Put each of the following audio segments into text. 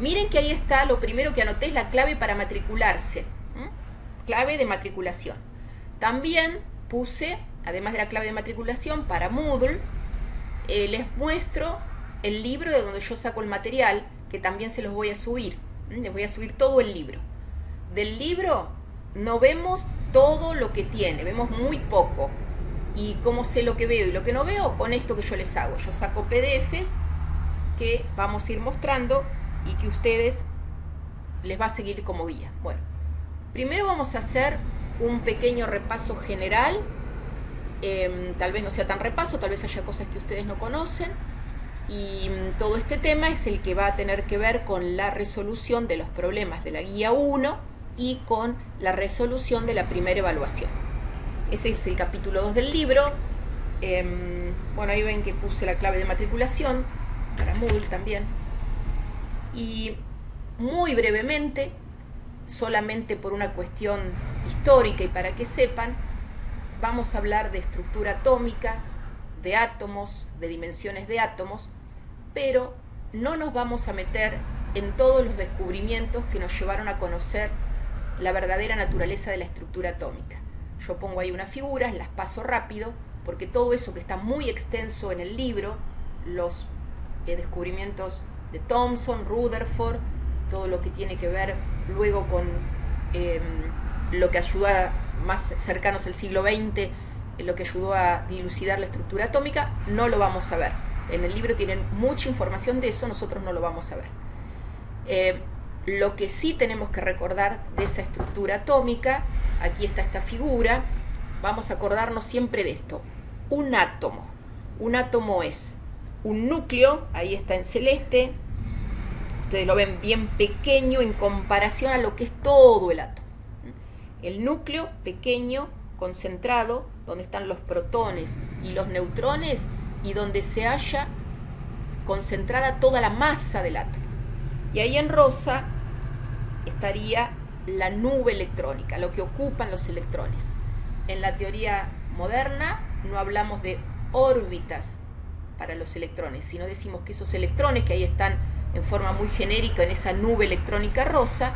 Miren que ahí está, lo primero que anoté es la clave para matricularse. Clave de matriculación. También puse, además de la clave de matriculación, para Moodle, les muestro el libro de donde yo saco el material, que también se los voy a subir. Les voy a subir todo el libro. Del libro no vemos todo lo que tiene, vemos muy poco. Y cómo sé lo que veo y lo que no veo, con esto que yo les hago. Yo saco PDFs que vamos a ir mostrando y que ustedes les va a seguir como guía. Bueno, primero vamos a hacer un pequeño repaso general. Tal vez no sea tan repaso, tal vez haya cosas que ustedes no conocen. Y todo este tema es el que va a tener que ver con la resolución de los problemas de la guía 1 y con la resolución de la primera evaluación. Ese es el capítulo 2 del libro. Bueno, ahí ven que puse la clave de matriculación para Moodle también. Y muy brevemente, solamente por una cuestión histórica y para que sepan, vamos a hablar de estructura atómica, de átomos, de dimensiones de átomos, pero no nos vamos a meter en todos los descubrimientos que nos llevaron a conocer la verdadera naturaleza de la estructura atómica. Yo pongo ahí unas figuras, las paso rápido, porque todo eso que está muy extenso en el libro, los descubrimientos de Thomson, Rutherford, todo lo que tiene que ver luego con lo que ayudó a más cercanos al siglo XX, lo que ayudó a dilucidar la estructura atómica, no lo vamos a ver. En el libro tienen mucha información de eso, nosotros no lo vamos a ver. Lo que sí tenemos que recordar de esa estructura atómica, aquí está esta figura, vamos a acordarnos siempre de esto. Un átomo es un núcleo, ahí está en celeste, ustedes lo ven bien pequeño en comparación a lo que es todo el átomo. El núcleo pequeño, concentrado, donde están los protones y los neutrones y donde se halla concentrada toda la masa del átomo. Y ahí en rosa estaría la nube electrónica, lo que ocupan los electrones. En la teoría moderna no hablamos de órbitas para los electrones, sino decimos que esos electrones que ahí están en forma muy genérica en esa nube electrónica rosa,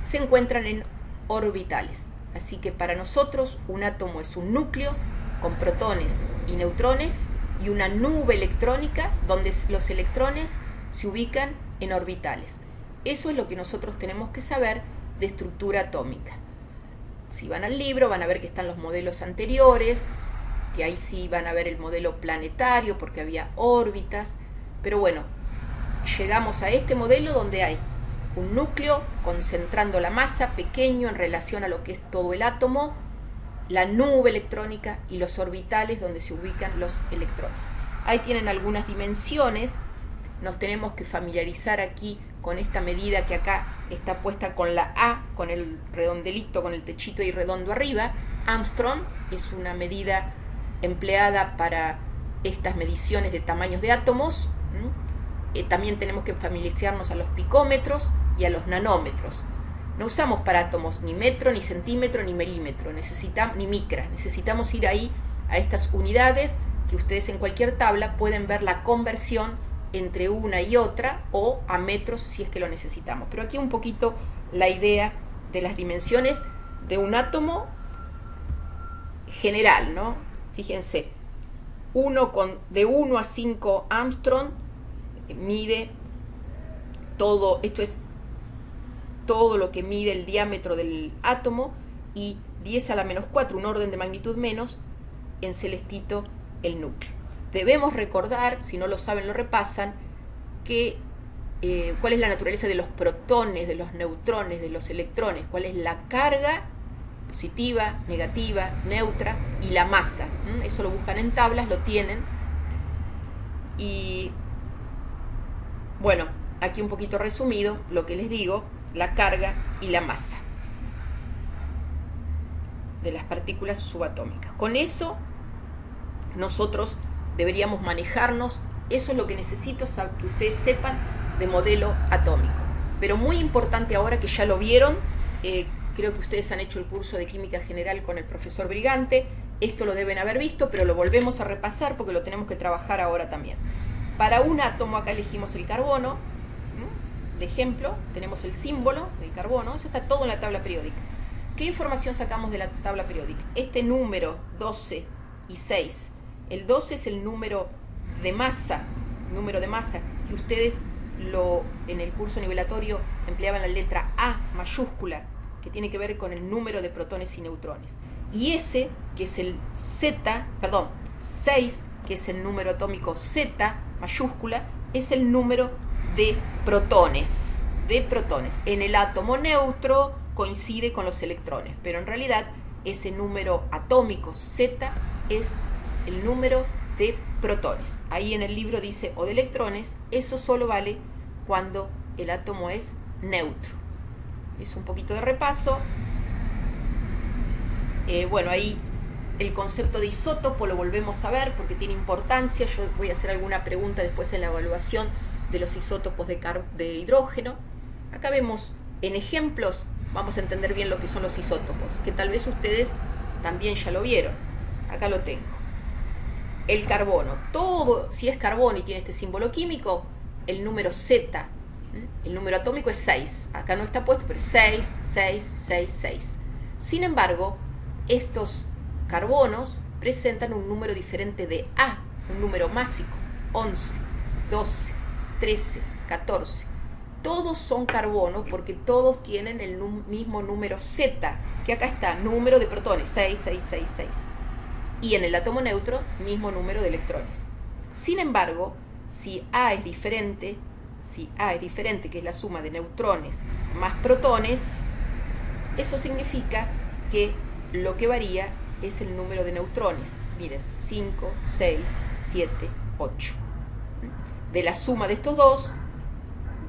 se encuentran en orbitales. Así que para nosotros un átomo es un núcleo con protones y neutrones y una nube electrónica donde los electrones se ubican en orbitales. Eso es lo que nosotros tenemos que saber de estructura atómica. Si van al libro van a ver que están los modelos anteriores, que ahí sí van a ver el modelo planetario porque había órbitas, pero bueno, llegamos a este modelo donde hay un núcleo concentrando la masa pequeño en relación a lo que es todo el átomo, la nube electrónica y los orbitales donde se ubican los electrones. Ahí tienen algunas dimensiones, nos tenemos que familiarizar aquí con esta medida que acá está puesta con la A, con el redondelito, con el techito ahí redondo arriba. Armstrong es una medida empleada para estas mediciones de tamaños de átomos. También tenemos que familiarizarnos a los picómetros y a los nanómetros. No usamos para átomos ni metro, ni centímetro, ni milímetro, ni micra. Necesitamos ir ahí a estas unidades que ustedes en cualquier tabla pueden ver la conversión entre una y otra o a metros si es que lo necesitamos. Pero aquí un poquito la idea de las dimensiones de un átomo general, ¿no? Fíjense, de 1 a 5 Armstrong mide todo, esto es todo lo que mide el diámetro del átomo, y 10 a la menos 4, un orden de magnitud menos, en celestito el núcleo. Debemos recordar, si no lo saben lo repasan, que cuál es la naturaleza de los protones, de los neutrones, de los electrones, cuál es la carga positiva, negativa, neutra y la masa. Eso lo buscan en tablas, lo tienen. Y bueno, aquí un poquito resumido lo que les digo, la carga y la masa de las partículas subatómicas. Con eso nosotros deberíamos manejarnos. Eso es lo que necesito que ustedes sepan de modelo atómico. Pero muy importante ahora que ya lo vieron, creo que ustedes han hecho el curso de Química General con el profesor Brigante, esto lo deben haber visto, pero lo volvemos a repasar porque lo tenemos que trabajar ahora también. Para un átomo, acá elegimos el carbono, de ejemplo, tenemos el símbolo del carbono, eso está todo en la tabla periódica. ¿Qué información sacamos de la tabla periódica? Este número 12 y 6. El 12 es el número de masa, que ustedes en el curso nivelatorio empleaban la letra A mayúscula, que tiene que ver con el número de protones y neutrones. Y ese, que es el 6, que es el número atómico Z mayúscula, es el número de protones. En el átomo neutro coincide con los electrones, pero en realidad ese número atómico Z es el número de protones. Ahí en el libro dice o de electrones, eso solo vale cuando el átomo es neutro. Es un poquito de repaso. Bueno, ahí el concepto de isótopo lo volvemos a ver porque tiene importancia. Yo voy a hacer alguna pregunta después en la evaluación de los isótopos de hidrógeno. Acá vemos en ejemplos, vamos a entender bien lo que son los isótopos, que tal vez ustedes también ya lo vieron. Acá lo tengo. El carbono, todo, si es carbono y tiene este símbolo químico, el número Z, el número atómico es 6. Acá no está puesto, pero es 6, 6, 6, 6. Sin embargo, estos carbonos presentan un número diferente de A, un número másico, 11, 12, 13, 14. Todos son carbono porque todos tienen el mismo número Z, que acá está, número de protones, 6, 6, 6, 6. Y en el átomo neutro, mismo número de electrones. Sin embargo, si A es diferente, que es la suma de neutrones más protones, eso significa que lo que varía es el número de neutrones. Miren, 5, 6, 7, 8. De la suma de estos dos,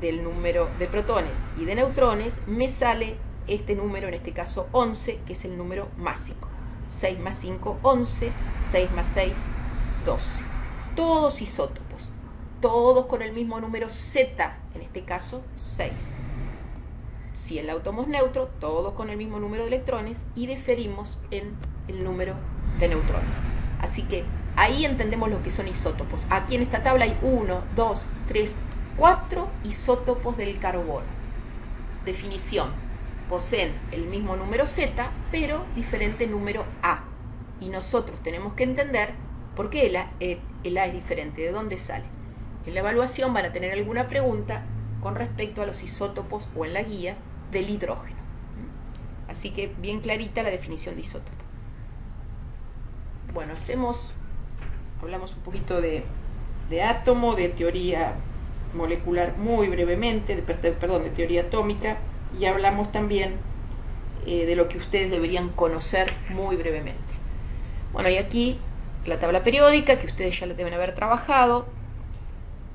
del número de protones y de neutrones, me sale este número, en este caso 11, que es el número másico. 6 más 5, 11, 6 más 6, 12. Todos isótopos, todos con el mismo número Z, en este caso 6. Si el átomo es neutro, todos con el mismo número de electrones y diferimos en el número de neutrones. Así que ahí entendemos lo que son isótopos. Aquí en esta tabla hay 1, 2, 3, 4 isótopos del carbono. Definición: poseen el mismo número Z, pero diferente número A. Y nosotros tenemos que entender por qué el A es diferente, de dónde sale. En la evaluación van a tener alguna pregunta con respecto a los isótopos o en la guía del hidrógeno. Así que bien clarita la definición de isótopo. Bueno, hablamos un poquito de átomo, de teoría molecular muy brevemente, de teoría atómica, y hablamos también de lo que ustedes deberían conocer muy brevemente. Bueno, y aquí la tabla periódica, que ustedes ya la deben haber trabajado.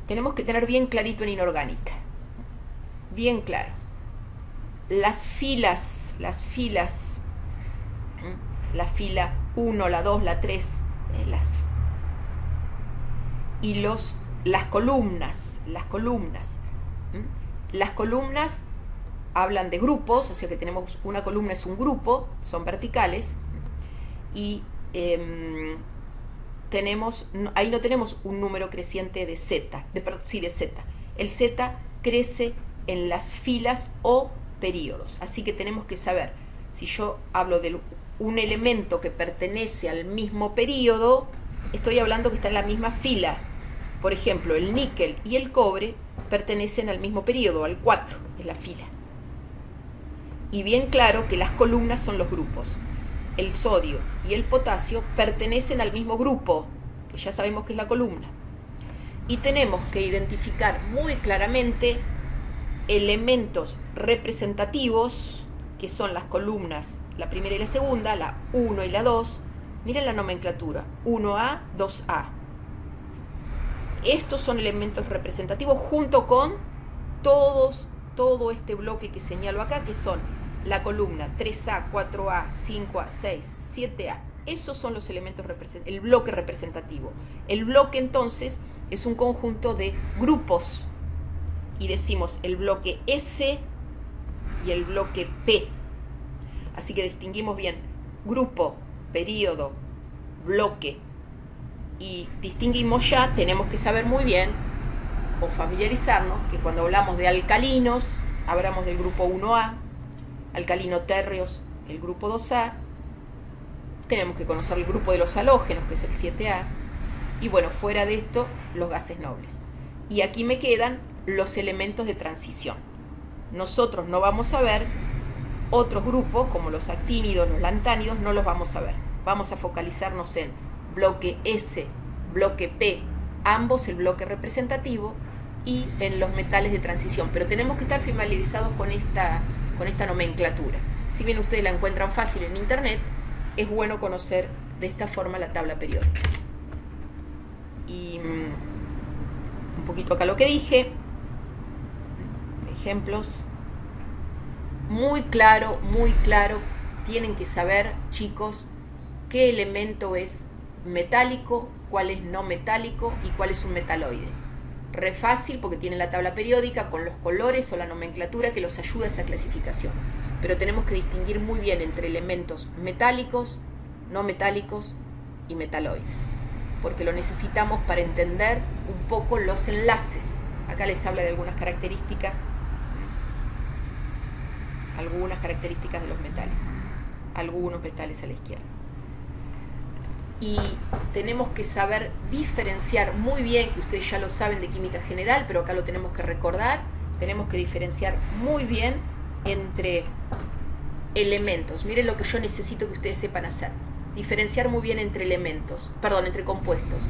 Tenemos que tener bien clarito en inorgánica, bien claro. Las filas, la fila 1, la 2, la 3, y las columnas. Las columnas hablan de grupos, o sea que tenemos una columna es un grupo, son verticales, y ahí no tenemos un número creciente de Z, de Z. El Z crece en las filas o períodos, así que tenemos que saber, si yo hablo de un elemento que pertenece al mismo período, estoy hablando que está en la misma fila. Por ejemplo, el níquel y el cobre pertenecen al mismo período, al 4, es la fila. Y bien claro que las columnas son los grupos. El sodio y el potasio pertenecen al mismo grupo, que ya sabemos que es la columna. Y tenemos que identificar muy claramente elementos representativos, que son las columnas, la primera y la segunda, la 1 y la 2. Miren la nomenclatura, 1A, 2A. Estos son elementos representativos junto con todo este bloque que señalo acá, que son la columna 3A, 4A, 5A, 6, 7A. Esos son los elementos representativos, el bloque representativo. El bloque entonces es un conjunto de grupos y decimos el bloque S y el bloque P. Así que distinguimos bien grupo, período, bloque, y distinguimos ya, tenemos que saber muy bien o familiarizarnos que cuando hablamos de alcalinos, hablamos del grupo 1A, alcalino térreos, el grupo 2A, tenemos que conocer el grupo de los halógenos, que es el 7A, y bueno, fuera de esto, los gases nobles. Y aquí me quedan los elementos de transición. Nosotros no vamos a ver otros grupos, como los actínidos, los lantánidos, no los vamos a ver. Vamos a focalizarnos en bloque S, bloque P, ambos el bloque representativo, y en los metales de transición. Pero tenemos que estar familiarizados con esta nomenclatura. Si bien ustedes la encuentran fácil en internet, es bueno conocer de esta forma la tabla periódica. Y un poquito acá lo que dije, ejemplos, muy claro, tienen que saber, chicos, qué elemento es metálico, cuál es no metálico y cuál es un metaloide. Re fácil porque tienen la tabla periódica con los colores o la nomenclatura que los ayuda a esa clasificación. Pero tenemos que distinguir muy bien entre elementos metálicos, no metálicos y metaloides, porque lo necesitamos para entender un poco los enlaces. Acá les habla de algunas características de los metales, algunos metales a la izquierda. Y tenemos que saber diferenciar muy bien, que ustedes ya lo saben de química general, pero acá lo tenemos que recordar, tenemos que diferenciar muy bien entre elementos. Miren lo que yo necesito que ustedes sepan hacer. Diferenciar muy bien entre entre compuestos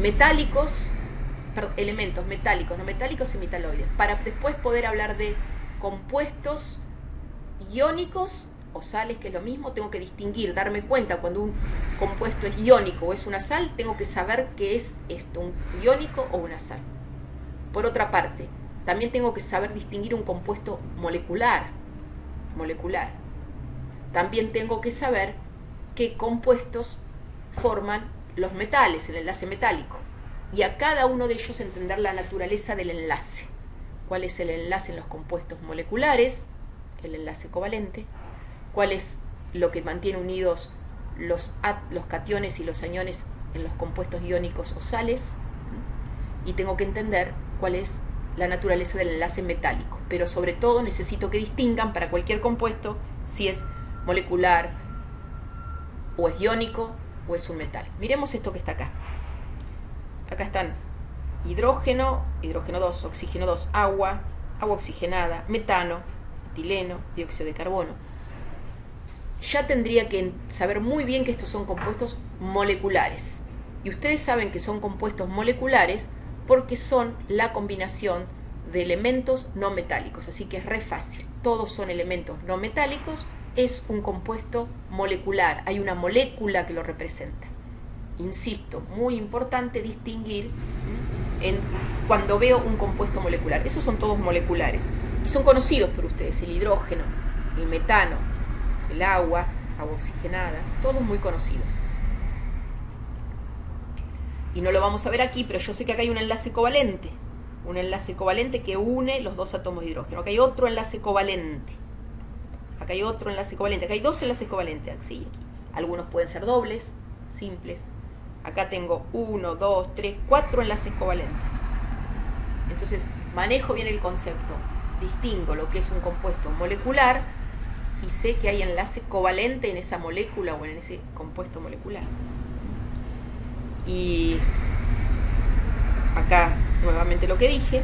metálicos, elementos metálicos, no metálicos y metaloides, para después poder hablar de compuestos iónicos o sales, que es lo mismo. Tengo que distinguir, darme cuenta cuando un compuesto es iónico o es una sal, tengo que saber qué es esto, un iónico o una sal. Por otra parte, también tengo que saber distinguir un compuesto molecular. También tengo que saber qué compuestos forman los metales, el enlace metálico. Y a cada uno de ellos entender la naturaleza del enlace. ¿Cuál es el enlace en los compuestos moleculares? El enlace covalente. ¿Cuál es lo que mantiene unidos los cationes y los aniones en los compuestos iónicos o sales? Y tengo que entender cuál es la naturaleza del enlace metálico. Pero sobre todo necesito que distingan para cualquier compuesto si es molecular o es iónico o es un metal. Miremos esto que está acá. Acá están hidrógeno, hidrógeno 2, oxígeno 2, agua oxigenada, metano, etileno, dióxido de carbono. Ya tendría que saber muy bien que estos son compuestos moleculares. Y ustedes saben que son compuestos moleculares porque son la combinación de elementos no metálicos. Así que es re fácil. Todos son elementos no metálicos. Es un compuesto molecular. Hay una molécula que lo representa. Insisto, muy importante distinguir cuando veo un compuesto molecular. Esos son todos moleculares. Y son conocidos por ustedes. El hidrógeno, el metano, el agua oxigenada, todos muy conocidos. Y no lo vamos a ver aquí, pero yo sé que acá hay un enlace covalente que une los dos átomos de hidrógeno. Acá hay otro enlace covalente. Acá hay dos enlaces covalentes. Sí, aquí. Algunos pueden ser dobles, simples. Acá tengo 1, 2, 3, 4 enlaces covalentes. Entonces, manejo bien el concepto. Distingo lo que es un compuesto molecular y sé que hay enlace covalente en esa molécula o en ese compuesto molecular. Y acá nuevamente lo que dije,